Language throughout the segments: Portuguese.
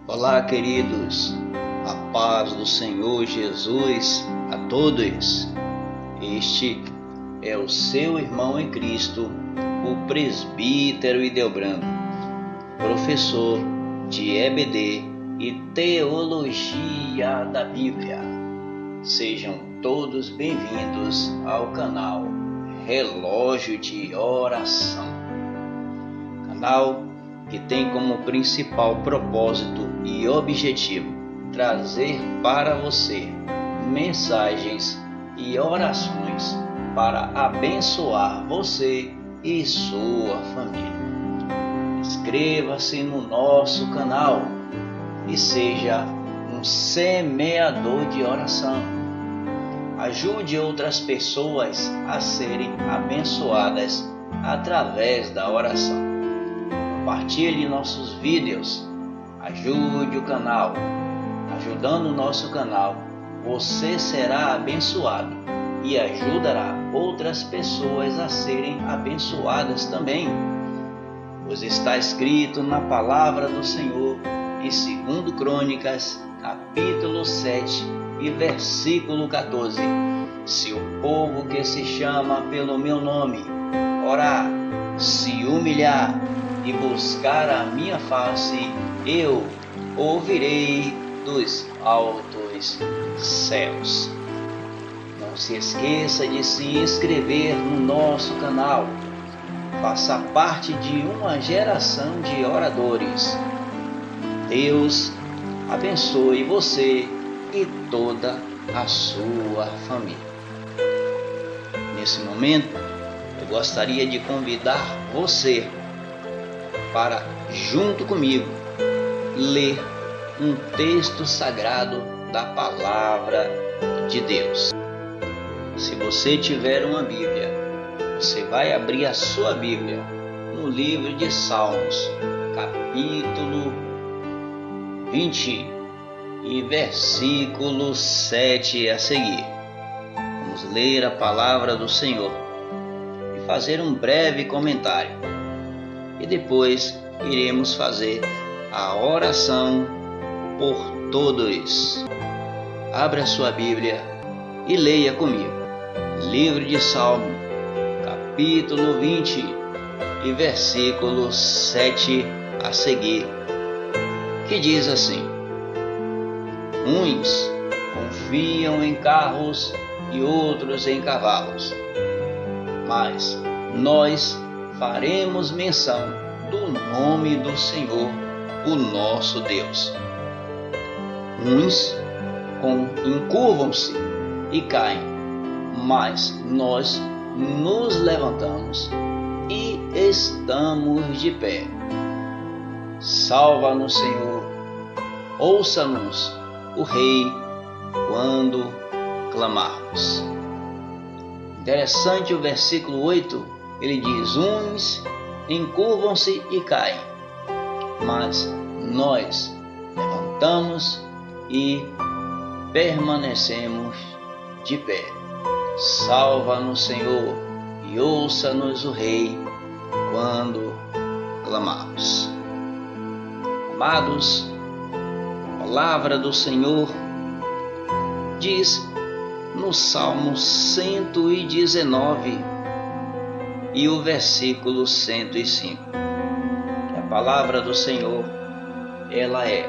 Olá, queridos, a paz do Senhor Jesus a todos. Este é o seu irmão em Cristo, o presbítero Ideobrando, professor de EBD e Teologia da Bíblia. Sejam todos bem-vindos ao canal Relógio de Oração, canal que tem como principal propósito e objetivo trazer para você mensagens e orações para abençoar você e sua família. Inscreva-se no nosso canal e seja um semeador de oração. Ajude outras pessoas a serem abençoadas através da oração. Compartilhe nossos vídeos, ajude o canal. Ajudando o nosso canal, você será abençoado e ajudará outras pessoas a serem abençoadas também. Pois está escrito na palavra do Senhor em 2 Crônicas, capítulo 7 e versículo 14. Se o povo que se chama pelo meu nome orar, se humilhar e buscar a minha face, eu ouvirei dos altos céus. Não se esqueça de se inscrever no nosso canal. Faça parte de uma geração de oradores. Deus abençoe você e toda a sua família. Nesse momento, eu gostaria de convidar você para, junto comigo, ler um texto sagrado da Palavra de Deus. Se você tiver uma Bíblia, você vai abrir a sua Bíblia no livro de Salmos, capítulo 20 e versículo 7 a seguir. Vamos ler a Palavra do Senhor e fazer um breve comentário. E depois iremos fazer a oração por todos. Abra a sua Bíblia e leia comigo. Livro de Salmo, capítulo 20 e versículo 7 a seguir, que diz assim: uns confiam em carros e outros em cavalos, mas nós faremos menção do nome do Senhor, o nosso Deus. Uns encurvam-se e caem, mas nós nos levantamos e estamos de pé. Salva-nos, Senhor, ouça-nos, o Rei, quando clamarmos. Interessante o versículo 8. Ele diz: uns encurvam-se e caem, mas nós levantamos e permanecemos de pé. Salva-nos, Senhor, e ouça-nos o Rei, quando clamarmos. Amados, a palavra do Senhor diz no Salmo 119, e o versículo 105. A palavra do Senhor, ela é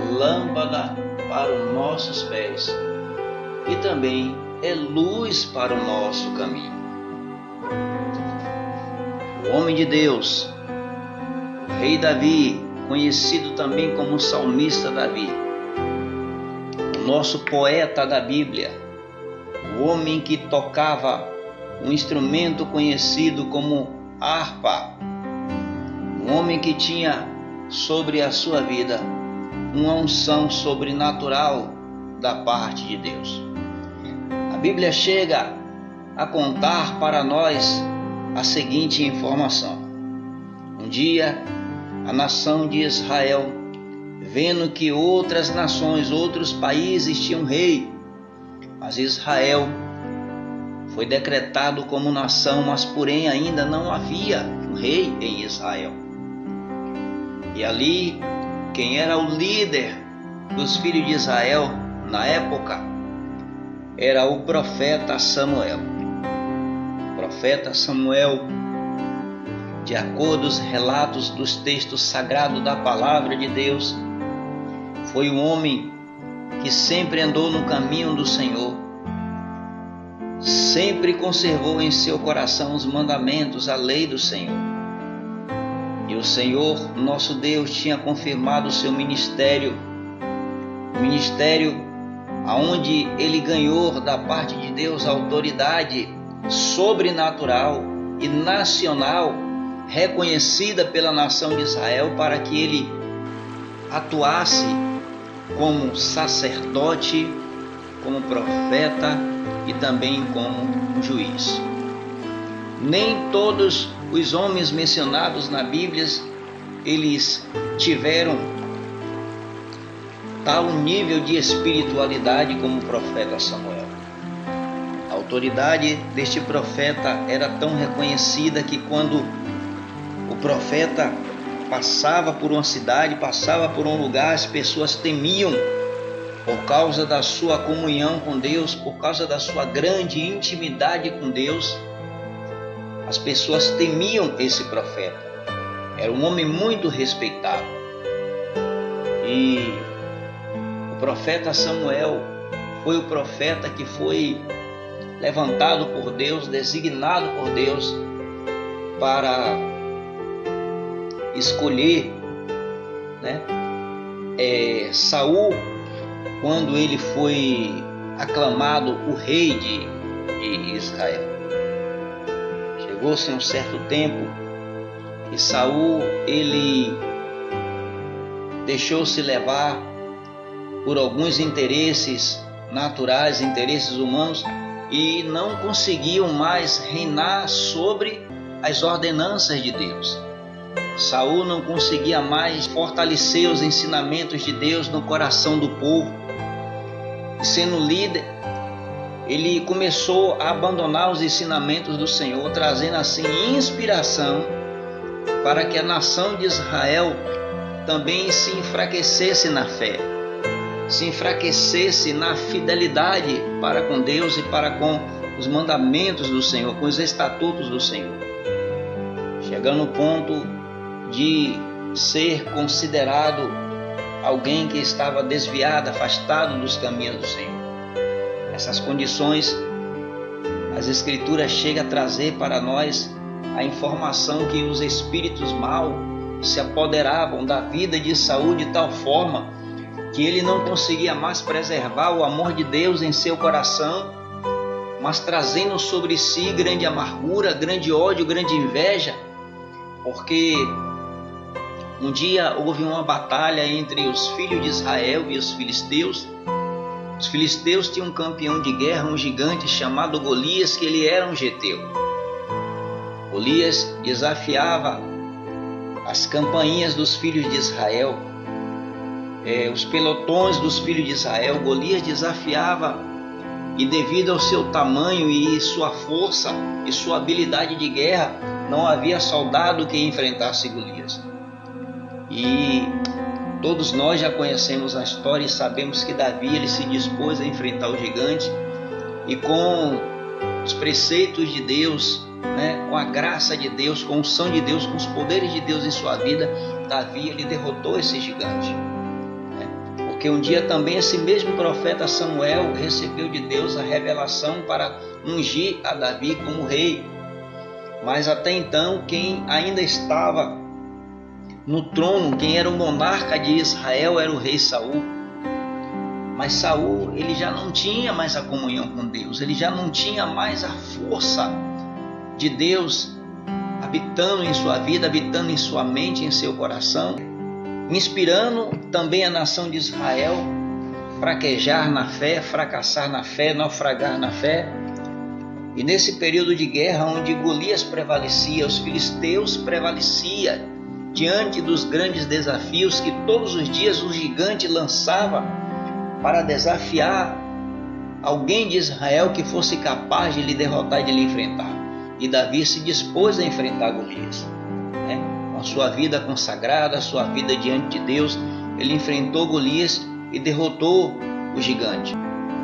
lâmpada para os nossos pés e também é luz para o nosso caminho. O homem de Deus, o rei Davi, conhecido também como salmista Davi, o nosso poeta da Bíblia, o homem que tocava um instrumento conhecido como harpa, um homem que tinha sobre a sua vida uma unção sobrenatural da parte de Deus. A Bíblia chega a contar para nós a seguinte informação: um dia a nação de Israel, vendo que outras nações, outros países tinham rei, mas Israel foi decretado como nação, mas porém ainda não havia um rei em Israel. E ali quem era o líder dos filhos de Israel na época era o profeta Samuel. O profeta Samuel, de acordo com os relatos dos textos sagrados da palavra de Deus, foi um homem que sempre andou no caminho do Senhor, sempre conservou em seu coração os mandamentos, a lei do Senhor. E o Senhor, nosso Deus, tinha confirmado o seu ministério, aonde ele ganhou da parte de Deus autoridade sobrenatural e nacional, reconhecida pela nação de Israel, para que ele atuasse como sacerdote, como profeta e também como juiz. Nem todos os homens mencionados na Bíblia, eles tiveram tal nível de espiritualidade como o profeta Samuel. A autoridade deste profeta era tão reconhecida que quando o profeta passava por uma cidade, passava por um lugar, as pessoas temiam por causa da sua comunhão com Deus, por causa da sua grande intimidade com Deus. As pessoas temiam esse profeta. Era um homem muito respeitado. E o profeta Samuel foi o profeta que foi levantado por Deus, designado por Deus para escolher, Saul, quando ele foi aclamado o rei de Israel. Chegou-se um certo tempo que Saul, ele deixou-se levar por alguns interesses naturais, interesses humanos, e não conseguiam mais reinar sobre as ordenanças de Deus. Saul não conseguia mais fortalecer os ensinamentos de Deus no coração do povo. E sendo líder, ele começou a abandonar os ensinamentos do Senhor, trazendo assim inspiração para que a nação de Israel também se enfraquecesse na fé, se enfraquecesse na fidelidade para com Deus e para com os mandamentos do Senhor, com os estatutos do Senhor, chegando no ponto de ser considerado alguém que estava desviado, afastado dos caminhos do Senhor. Essas condições, as Escrituras chegam a trazer para nós a informação que os espíritos maus se apoderavam da vida de Saul de tal forma que ele não conseguia mais preservar o amor de Deus em seu coração, mas trazendo sobre si grande amargura, grande ódio, grande inveja, porque um dia houve uma batalha entre os filhos de Israel e os filisteus. Os filisteus tinham um campeão de guerra, um gigante chamado Golias, que ele era um geteu. Golias desafiava as campanhas dos filhos de Israel, os pelotões dos filhos de Israel. Golias desafiava, e devido ao seu tamanho e sua força e sua habilidade de guerra, não havia soldado que enfrentasse Golias. E todos nós já conhecemos a história e sabemos que Davi, ele se dispôs a enfrentar o gigante, e com os preceitos de Deus, com a graça de Deus, com a unção de Deus, com os poderes de Deus em sua vida, Davi, ele derrotou esse gigante. Porque um dia também esse mesmo profeta Samuel recebeu de Deus a revelação para ungir a Davi como rei. Mas até então, quem ainda estava no trono, quem era o monarca de Israel, era o rei Saul. Mas Saul, ele já não tinha mais a comunhão com Deus, ele já não tinha mais a força de Deus habitando em sua vida, habitando em sua mente, em seu coração, inspirando também a nação de Israel fraquejar na fé, fracassar na fé, naufragar na fé. E nesse período de guerra onde Golias prevalecia, os filisteus prevaleciam diante dos grandes desafios que todos os dias o gigante lançava para desafiar alguém de Israel que fosse capaz de lhe derrotar e de lhe enfrentar. E Davi se dispôs a enfrentar Golias, com a sua vida consagrada, a sua vida diante de Deus, ele enfrentou Golias e derrotou o gigante.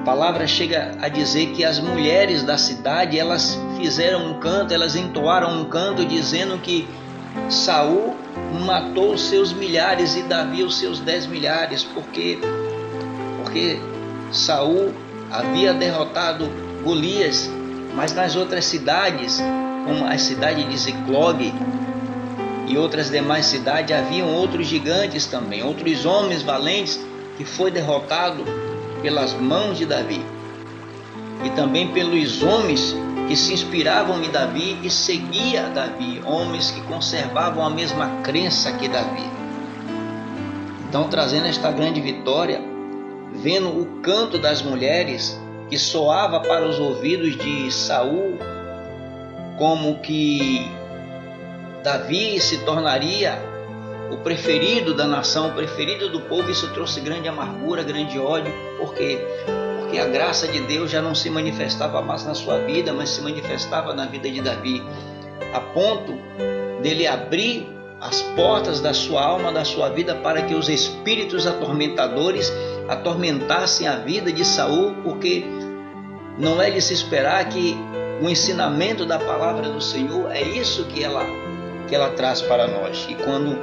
A palavra chega a dizer que as mulheres da cidade, elas fizeram um canto, elas entoaram um canto dizendo que Saul matou os seus milhares e Davi os seus 10 milhares, porque Saul havia derrotado Golias, mas nas outras cidades, como a cidade de Ziclogue e outras demais cidades, haviam outros gigantes também, outros homens valentes que foi derrotado pelas mãos de Davi, e também pelos homens que se inspiravam em Davi e seguiam Davi, homens que conservavam a mesma crença que Davi. Então, trazendo esta grande vitória, vendo o canto das mulheres que soava para os ouvidos de Saul, como que Davi se tornaria o preferido da nação, o preferido do povo, isso trouxe grande amargura, grande ódio, porque a graça de Deus já não se manifestava mais na sua vida, mas se manifestava na vida de Davi, a ponto dele abrir as portas da sua alma, da sua vida, para que os espíritos atormentadores atormentassem a vida de Saul, porque não é de se esperar que o ensinamento da palavra do Senhor é isso que ela traz para nós. E quando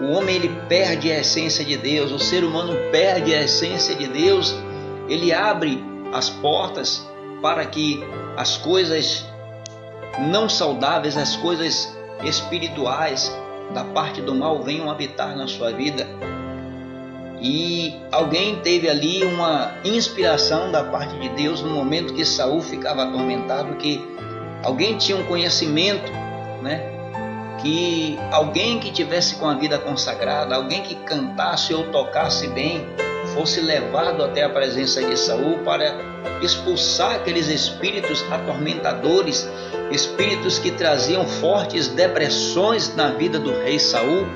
o homem ele perde a essência de Deus, o ser humano perde a essência de Deus, ele abre as portas para que as coisas não saudáveis, as coisas espirituais da parte do mal venham habitar na sua vida. E alguém teve ali uma inspiração da parte de Deus no momento que Saul ficava atormentado, que alguém tinha um conhecimento, que alguém que tivesse com a vida consagrada, alguém que cantasse ou tocasse bem, fosse levado até a presença de Saul para expulsar aqueles espíritos atormentadores, espíritos que traziam fortes depressões na vida do rei Saul,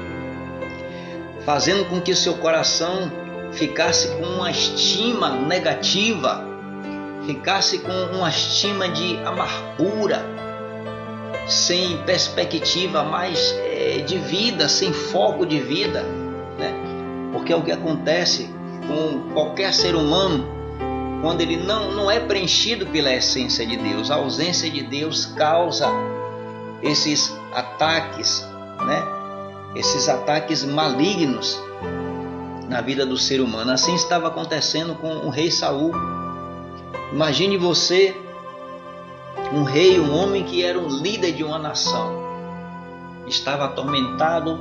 fazendo com que seu coração ficasse com uma estima negativa, ficasse com uma estima de amargura, sem perspectiva mais de vida, sem foco de vida, Porque é o que acontece com qualquer ser humano quando ele não é preenchido pela essência de Deus. A ausência de Deus causa esses ataques, esses ataques malignos na vida do ser humano. Assim estava acontecendo com o rei Saul. Imagine você, um rei, um homem que era um líder de uma nação, estava atormentado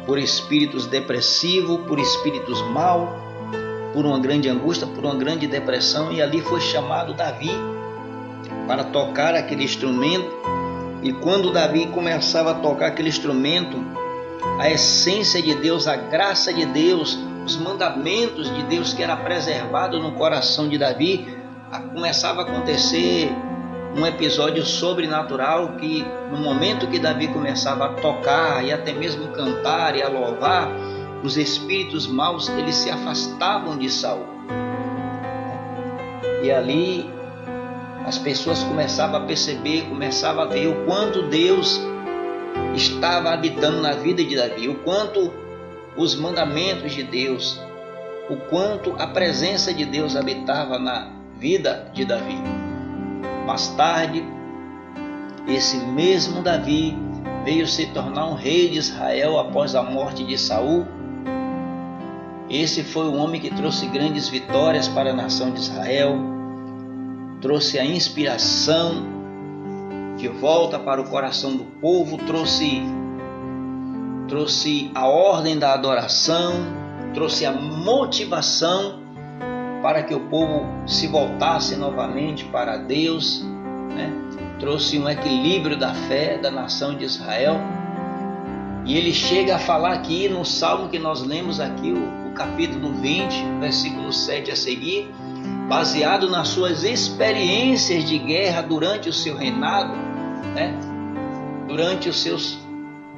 por espíritos depressivos, por espíritos maus, por uma grande angústia, por uma grande depressão, e ali foi chamado Davi para tocar aquele instrumento. E quando Davi começava a tocar aquele instrumento, a essência de Deus, a graça de Deus, os mandamentos de Deus que era preservado no coração de Davi, começava a acontecer um episódio sobrenatural, que no momento que Davi começava a tocar e até mesmo cantar e a louvar, os espíritos maus eles se afastavam de Saul. E ali as pessoas começavam a perceber, começavam a ver o quanto Deus estava habitando na vida de Davi, o quanto os mandamentos de Deus, o quanto a presença de Deus habitava na vida de Davi. Mais tarde, esse mesmo Davi veio se tornar um rei de Israel após a morte de Saul. Esse foi o homem que trouxe grandes vitórias para a nação de Israel, trouxe a inspiração de volta para o coração do povo, trouxe a ordem da adoração, trouxe a motivação para que o povo se voltasse novamente para Deus, Trouxe um equilíbrio da fé da nação de Israel. E ele chega a falar aqui no Salmo que nós lemos aqui, o capítulo 20, versículo 7 a seguir, baseado nas suas experiências de guerra durante o seu reinado, durante os seus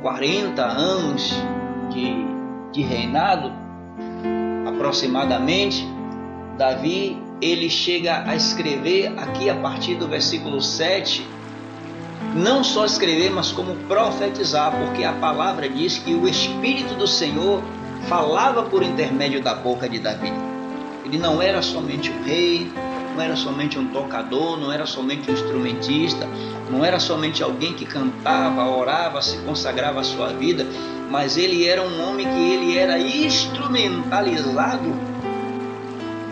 40 anos de reinado, aproximadamente. Davi, ele chega a escrever aqui a partir do versículo 7, não só escrever, mas como profetizar, porque a palavra diz que o Espírito do Senhor falava por intermédio da boca de Davi. Ele não era somente um rei, não era somente um tocador, não era somente um instrumentista, não era somente alguém que cantava, orava, se consagrava a sua vida, mas ele era um homem que ele era instrumentalizado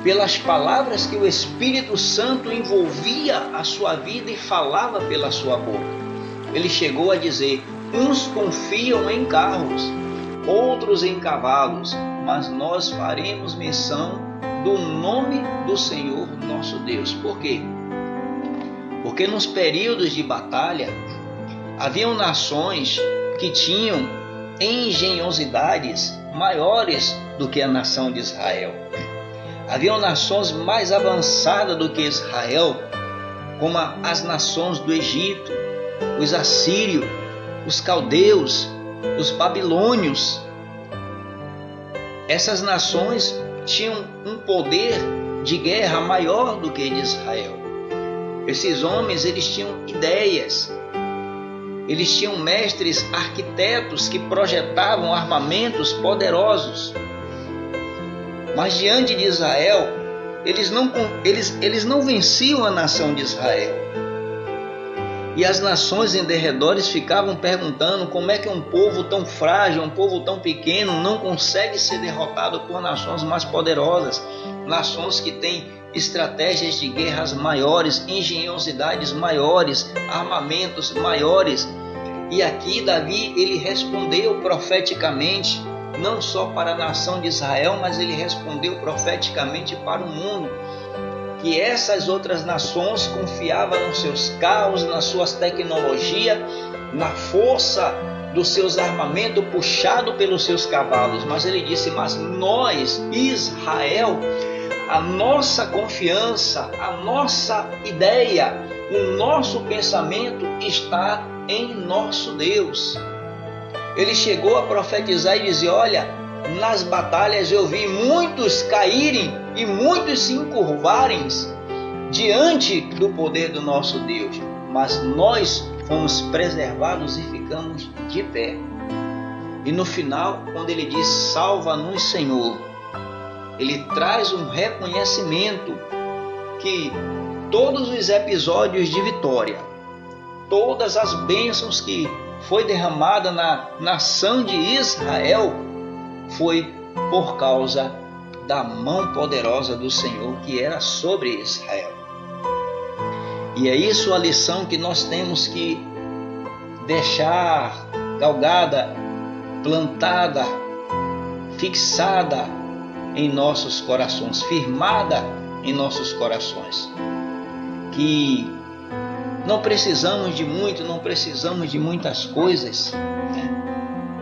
pelas palavras que o Espírito Santo envolvia a sua vida e falava pela sua boca. Ele chegou a dizer: uns confiam em carros, outros em cavalos, mas nós faremos menção do nome do Senhor nosso Deus. Por quê? Porque nos períodos de batalha, haviam nações que tinham engenhosidades maiores do que a nação de Israel. Haviam nações mais avançadas do que Israel, como as nações do Egito, os assírios, os caldeus, os babilônios. Essas nações tinham um poder de guerra maior do que de Israel. Esses homens, eles tinham ideias, eles tinham mestres arquitetos que projetavam armamentos poderosos. Mas diante de Israel, eles não venciam a nação de Israel. E as nações em derredores ficavam perguntando como é que um povo tão frágil, um povo tão pequeno, não consegue ser derrotado por nações mais poderosas, nações que têm estratégias de guerras maiores, engenhosidades maiores, armamentos maiores. E aqui Davi, ele respondeu profeticamente, não só para a nação de Israel, mas ele respondeu profeticamente para o mundo, que essas outras nações confiavam nos seus carros, nas suas tecnologias, na força dos seus armamentos puxado pelos seus cavalos. Mas ele disse: mas nós, Israel, a nossa confiança, a nossa ideia, o nosso pensamento está em nosso Deus. Ele chegou a profetizar e dizer: olha, nas batalhas eu vi muitos caírem e muitos se encurvarem diante do poder do nosso Deus, mas nós fomos preservados e ficamos de pé. E no final, quando ele diz: salva-nos, Senhor, ele traz um reconhecimento que todos os episódios de vitória, todas as bênçãos que foi derramada na nação de Israel, foi por causa da mão poderosa do Senhor que era sobre Israel. E é isso a lição que nós temos que deixar galgada, plantada, fixada em nossos corações, firmada em nossos corações. Que não precisamos de muito, não precisamos de muitas coisas, né,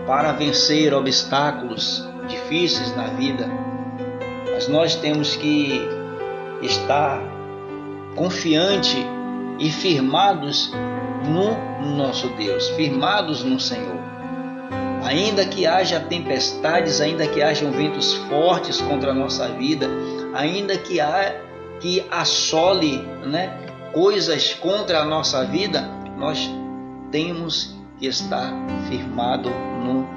para vencer obstáculos difíceis na vida, mas nós temos que estar confiante e firmados no nosso Deus, firmados no Senhor. Ainda que haja tempestades, ainda que hajam ventos fortes contra a nossa vida, ainda que assole, né, coisas contra a nossa vida, nós temos que estar firmado no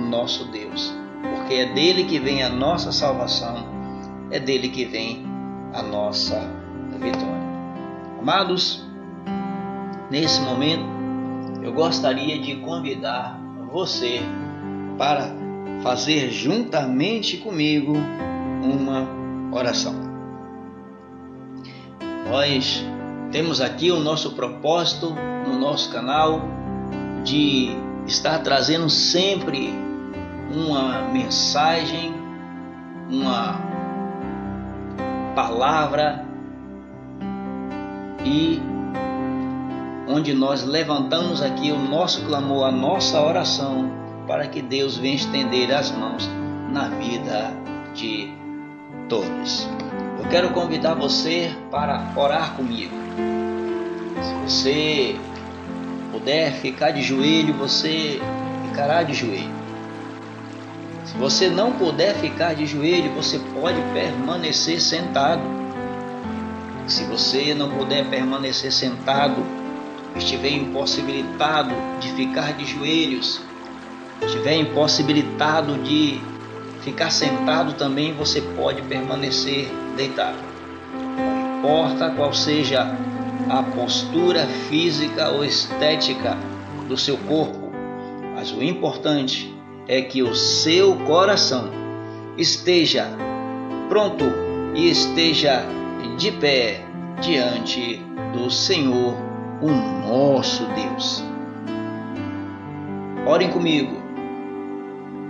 nosso Deus, porque é dele que vem a nossa salvação, é dele que vem a nossa vitória. Amados, nesse momento eu gostaria de convidar você para fazer juntamente comigo uma oração. Nós temos aqui o nosso propósito no nosso canal de estar trazendo sempre uma mensagem, uma palavra, e onde nós levantamos aqui o nosso clamor, a nossa oração, para que Deus venha estender as mãos na vida de todos. Eu quero convidar você para orar comigo. Se você puder ficar de joelho, você ficará de joelho. Se você não puder ficar de joelho, você pode permanecer sentado. Se você não puder permanecer sentado, estiver impossibilitado de ficar de joelhos, estiver impossibilitado de ficar sentado também, você pode permanecer deitado. Não importa qual seja a postura física ou estética do seu corpo, mas o importante é que o seu coração esteja pronto e esteja de pé diante do Senhor, o nosso Deus. Orem comigo.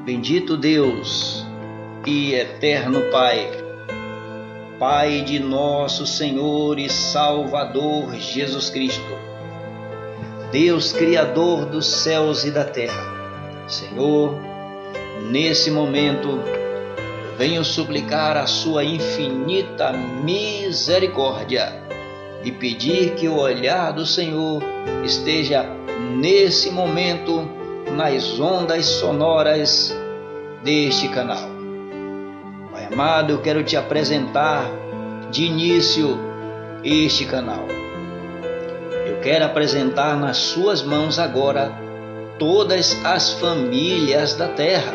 Bendito Deus e eterno Pai, Pai de nosso Senhor e Salvador Jesus Cristo, Deus Criador dos céus e da terra. Senhor, nesse momento, venho suplicar a sua infinita misericórdia e pedir que o olhar do Senhor esteja nesse momento nas ondas sonoras deste canal. Pai amado, eu quero te apresentar de início este canal. Eu quero apresentar nas suas mãos agora todas as famílias da terra.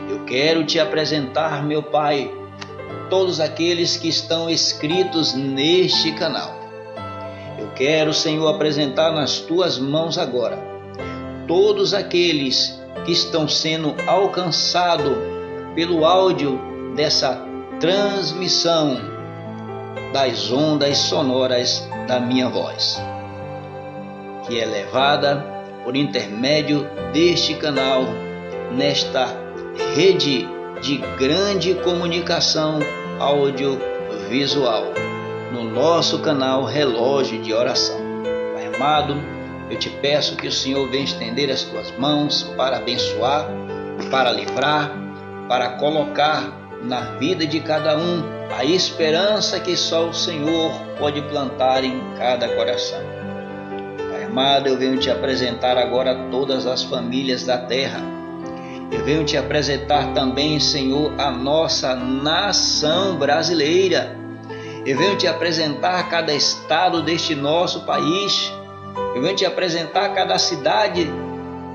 Eu quero te apresentar, meu Pai, todos aqueles que estão inscritos neste canal. Eu quero, Senhor, apresentar nas tuas mãos agora todos aqueles que estão sendo alcançados pelo áudio dessa transmissão das ondas sonoras da minha voz, que é levada por intermédio deste canal, nesta rede de grande comunicação audiovisual, no nosso canal Relógio de Oração. Pai amado, eu te peço que o Senhor venha estender as tuas mãos para abençoar, para livrar, para colocar na vida de cada um a esperança que só o Senhor pode plantar em cada coração. Pai amado, eu venho te apresentar agora todas as famílias da terra. Eu venho te apresentar também, Senhor, a nossa nação brasileira. Eu venho te apresentar cada estado deste nosso país. Eu venho te apresentar cada cidade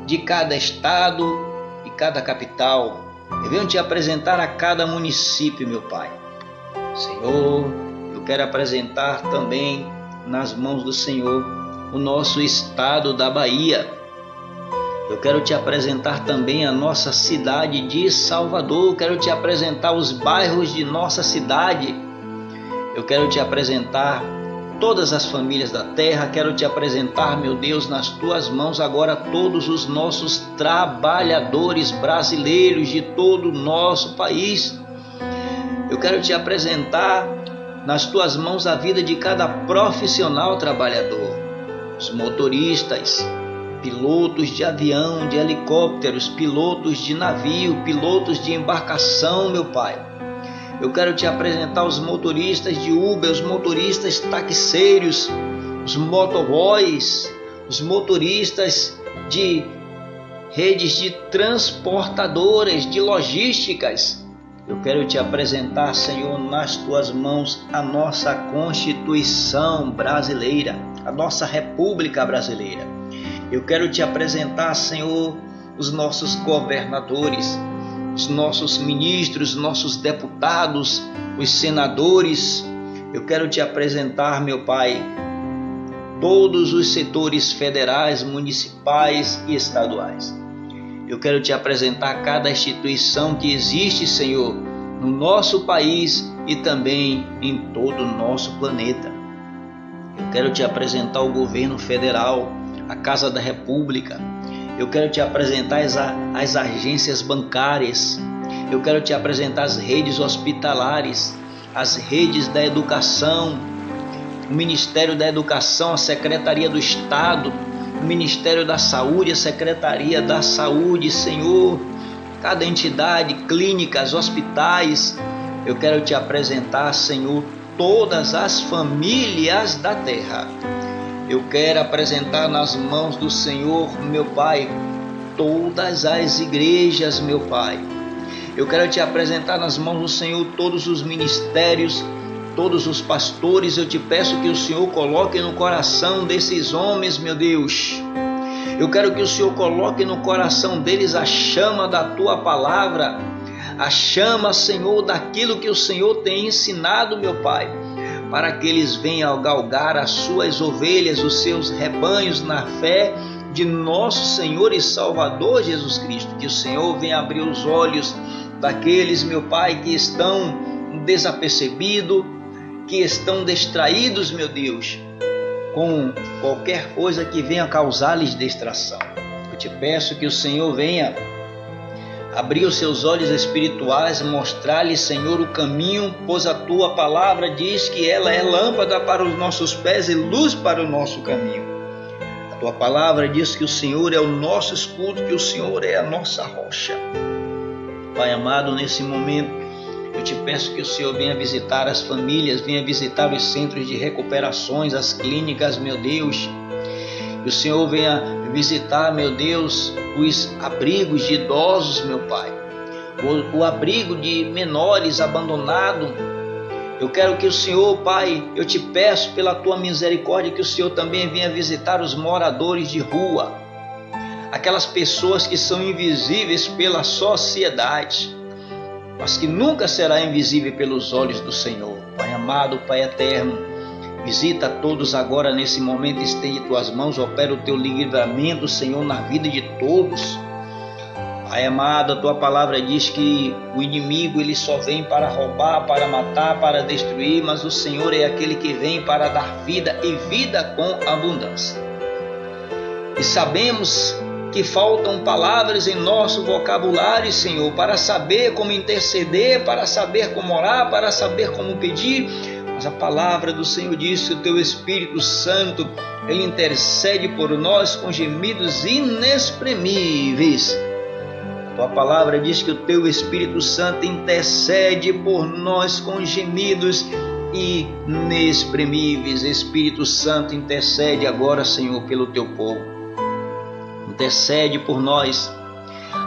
de cada estado e cada capital. Eu venho te apresentar a cada município, meu Pai. Senhor, eu quero apresentar também nas mãos do Senhor o nosso estado da Bahia. Eu quero te apresentar também a nossa cidade de Salvador. Eu quero te apresentar os bairros de nossa cidade. Eu quero te apresentar todas as famílias da terra. Quero te apresentar, meu Deus, nas tuas mãos agora todos os nossos trabalhadores brasileiros de todo o nosso país. Eu quero te apresentar nas tuas mãos a vida de cada profissional trabalhador, os motoristas, pilotos de avião, de helicópteros, pilotos de navio, pilotos de embarcação, meu Pai. Eu quero te apresentar os motoristas de Uber, os motoristas taxiseiros, os motoboys, os motoristas de redes de transportadoras, de logísticas. Eu quero te apresentar, Senhor, nas tuas mãos a nossa Constituição brasileira, a nossa República brasileira. Eu quero te apresentar, Senhor, os nossos governadores, os nossos ministros, nossos deputados, os senadores. Eu quero te apresentar, meu Pai, todos os setores federais, municipais e estaduais. Eu quero te apresentar cada instituição que existe, Senhor, no nosso país e também em todo o nosso planeta. Eu quero te apresentar o governo federal, a Casa da República. Eu quero te apresentar as agências bancárias. Eu quero te apresentar as redes hospitalares, as redes da educação, o Ministério da Educação, a Secretaria do Estado, o Ministério da Saúde, a Secretaria da Saúde, Senhor, cada entidade, clínicas, hospitais. Eu quero te apresentar, Senhor, todas as famílias da terra. Eu quero apresentar nas mãos do Senhor, meu Pai, todas as igrejas, meu Pai. Eu quero te apresentar nas mãos do Senhor todos os ministérios, todos os pastores. Eu te peço que o Senhor coloque no coração desses homens, meu Deus. Eu quero que o Senhor coloque no coração deles a chama da Tua palavra, a chama, Senhor, daquilo que o Senhor tem ensinado, meu Pai, para que eles venham galgar as suas ovelhas, os seus rebanhos na fé de nosso Senhor e Salvador Jesus Cristo. Que o Senhor venha abrir os olhos daqueles, meu Pai, que estão desapercebidos, que estão distraídos, meu Deus, com qualquer coisa que venha causar-lhes distração. Eu te peço que o Senhor venha abrir os seus olhos espirituais, mostrar-lhes, Senhor, o caminho, pois a tua palavra diz que ela é lâmpada para os nossos pés e luz para o nosso caminho. A tua palavra diz que o Senhor é o nosso escudo, que o Senhor é a nossa rocha. Pai amado, nesse momento, eu te peço que o Senhor venha visitar as famílias, venha visitar os centros de recuperações, as clínicas, meu Deus. Que o Senhor venha visitar, meu Deus, os abrigos de idosos, meu Pai. O abrigo de menores abandonados. Eu quero que o Senhor, Pai, eu te peço pela tua misericórdia que o Senhor também venha visitar os moradores de rua. Aquelas pessoas que são invisíveis pela sociedade, mas que nunca será invisível pelos olhos do Senhor. Pai amado, Pai eterno, visita todos agora nesse momento, estende tuas mãos, opera o teu livramento, Senhor, na vida de todos. Pai amado, a tua palavra diz que o inimigo ele só vem para roubar, para matar, para destruir, mas o Senhor é aquele que vem para dar vida e vida com abundância. E sabemos que faltam palavras em nosso vocabulário, Senhor, para saber como interceder, para saber como orar, para saber como pedir. Mas a palavra do Senhor diz que o teu Espírito Santo, ele intercede por nós com gemidos inexprimíveis. A tua palavra diz que o teu Espírito Santo intercede por nós com gemidos inexprimíveis. Espírito Santo, intercede agora, Senhor, pelo teu povo. Intercede por nós.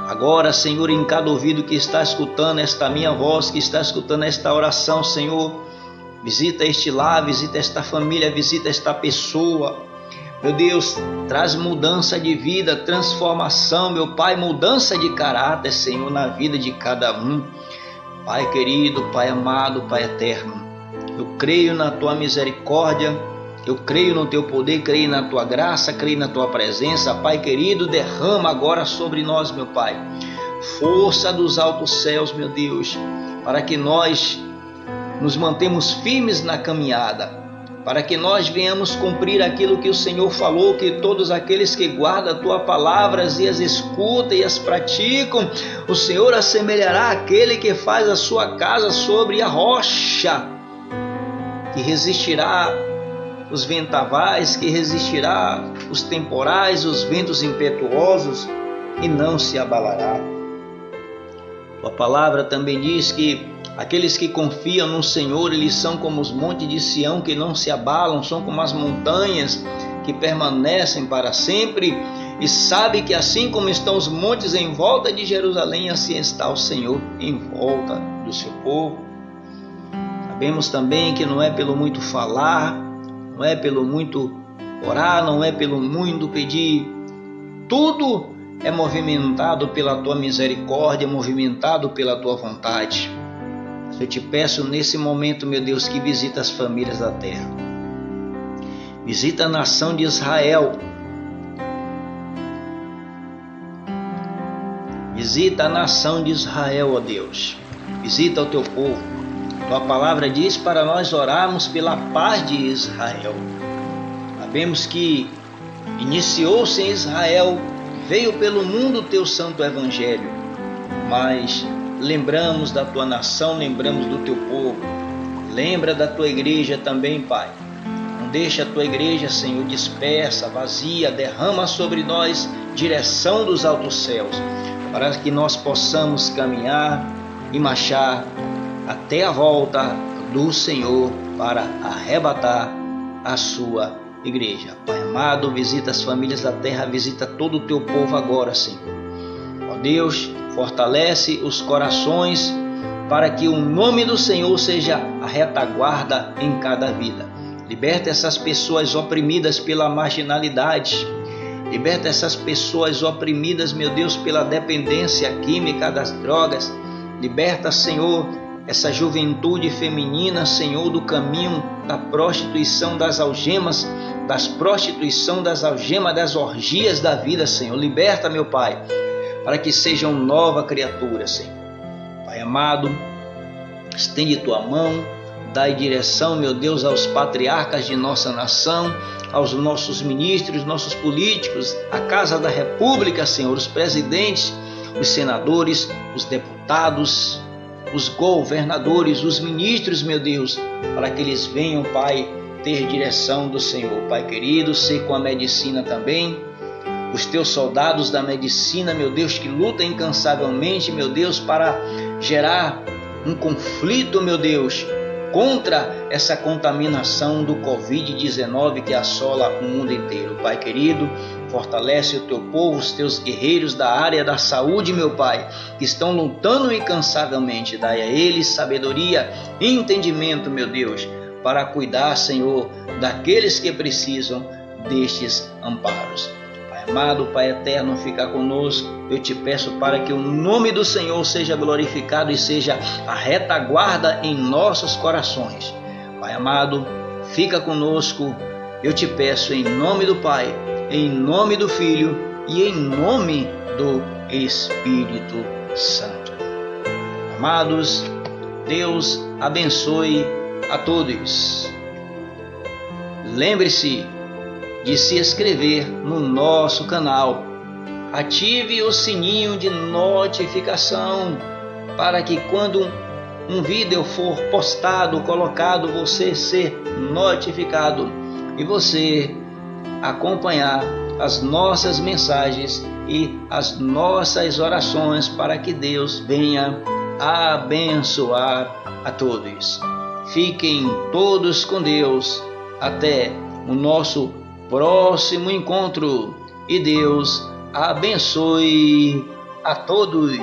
Agora, Senhor, em cada ouvido que está escutando esta minha voz, que está escutando esta oração, Senhor, visita este lar, visita esta família, visita esta pessoa. Meu Deus, traz mudança de vida, transformação, meu Pai, mudança de caráter, Senhor, na vida de cada um. Pai querido, Pai amado, Pai eterno, eu creio na tua misericórdia, eu creio no teu poder, creio na tua graça, creio na tua presença. Pai querido, derrama agora sobre nós, meu Pai, força dos altos céus, meu Deus, para que nós nos mantemos firmes na caminhada, para que nós venhamos cumprir aquilo que o Senhor falou, que todos aqueles que guardam a tua palavra e as escutam e as praticam, o Senhor assemelhará àquele que faz a sua casa sobre a rocha, que resistirá os ventavais, que resistirá os temporais, os ventos impetuosos, e não se abalará. Tua palavra também diz que aqueles que confiam no Senhor, eles são como os montes de Sião que não se abalam, são como as montanhas que permanecem para sempre, e sabe que assim como estão os montes em volta de Jerusalém, assim está o Senhor em volta do seu povo. Sabemos também que não é pelo muito falar, não é pelo muito orar, não é pelo muito pedir, tudo é movimentado pela tua misericórdia, movimentado pela tua vontade. Eu te peço nesse momento, meu Deus, que visita as famílias da terra. Visita a nação de Israel. Visita a nação de Israel, ó Deus. Visita o teu povo. Tua palavra diz para nós orarmos pela paz de Israel. Sabemos que iniciou-se em Israel, veio pelo mundo o teu santo evangelho, mas lembramos da tua nação, lembramos do teu povo. Lembra da tua igreja também, Pai. Não deixa a tua igreja, Senhor, dispersa, vazia. Derrama sobre nós direção dos altos céus, para que nós possamos caminhar e marchar até a volta do Senhor para arrebatar a sua igreja. Pai amado, visita as famílias da terra, visita todo o teu povo agora, Senhor. Ó Deus, fortalece os corações para que o nome do Senhor seja a retaguarda em cada vida. Liberta essas pessoas oprimidas pela marginalidade. Liberta essas pessoas oprimidas, meu Deus, pela dependência química das drogas. Liberta, Senhor, essa juventude feminina, Senhor, do caminho da prostituição, das algemas, das orgias da vida, Senhor. Liberta, meu Pai, para que sejam nova criatura, Senhor. Pai amado, estende tua mão, dai direção, meu Deus, aos patriarcas de nossa nação, aos nossos ministros, nossos políticos, a Casa da República, Senhor, os presidentes, os senadores, os deputados, os governadores, os ministros, meu Deus, para que eles venham, Pai, ter direção do Senhor. Pai querido, sei com a medicina também, os teus soldados da medicina, meu Deus, que lutam incansavelmente, meu Deus, para gerar um conflito, meu Deus, contra essa contaminação do Covid-19 que assola o mundo inteiro. Pai querido, fortalece o teu povo, os teus guerreiros da área da saúde, meu Pai, que estão lutando incansavelmente. Dai a eles sabedoria e entendimento, meu Deus, para cuidar, Senhor, daqueles que precisam destes amparos. Pai amado, Pai eterno, fica conosco. Eu te peço para que o nome do Senhor seja glorificado e seja a retaguarda em nossos corações. Pai amado, fica conosco. Eu te peço em nome do Pai, em nome do Filho e em nome do Espírito Santo. Amados, Deus abençoe a todos. Lembre-se de se inscrever no nosso canal. Ative o sininho de notificação para que quando um vídeo for postado, colocado, você ser notificado e você acompanhar as nossas mensagens e as nossas orações para que Deus venha abençoar a todos. Fiquem todos com Deus. Até o nosso próximo encontro. E Deus abençoe a todos.